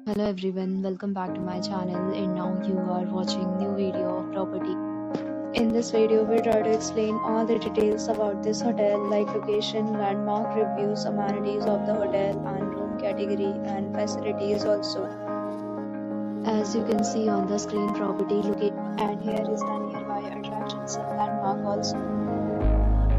Hello everyone, welcome back to my channel and now you are watching new video of property. In this video, we try to explain all the details about this hotel like location, landmark reviews, amenities of the hotel and room category and facilities also. As you can see on the screen, property located and here is the nearby attractions and landmark also.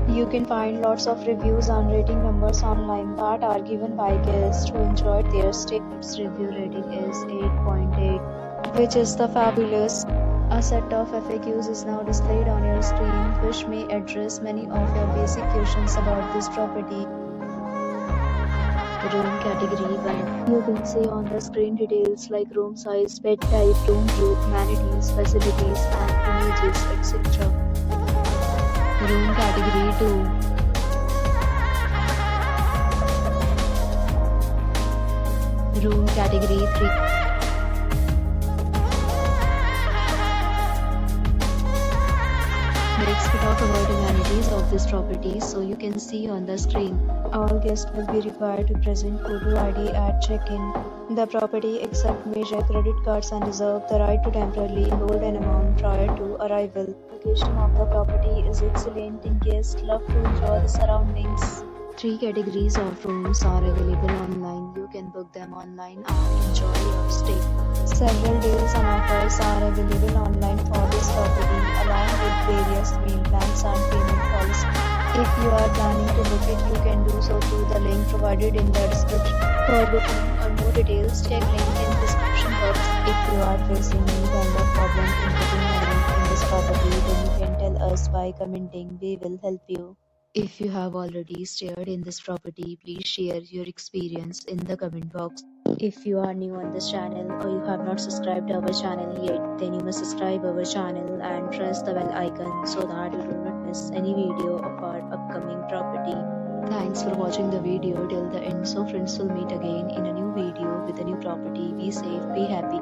You can find lots of reviews and rating numbers online that are given by guests who enjoyed their stay. Its review rating is 8.8, which is the fabulous. A set of FAQs is now displayed on your screen, which may address many of your basic questions about this property. Room category 1. You can see on the screen details like room size, bed type, room view, amenities, facilities, and images, etc. Room category 2. Room category 3. Next we talk about amenities of this property. So you can see on the screen, all guests will be required to present photo ID at check-in. The property accepts major credit cards and reserves the right to temporarily hold an amount prior to arrival. Location of the property is excellent and guests love to enjoy the surroundings. 3 categories of rooms are available online. You can book them online and enjoy your stay. Several deals and offers are available online for this property along with various meal plans and payment policies. If you are planning to book it, you can do so through the link provided in the description. For booking or more details, check link in description box. If you are facing any kind of problem in booking a room in this property, then you can tell us by commenting. We will help you. If you have already stayed in this property, please share your experience in the comment box. If you are new on this channel or you have not subscribed our channel yet, then you must subscribe our channel and press the bell icon so that you do not miss any video of our upcoming property. Thanks for watching the video till the end. So friends, will meet again in a new video with a new property. Be safe, be happy.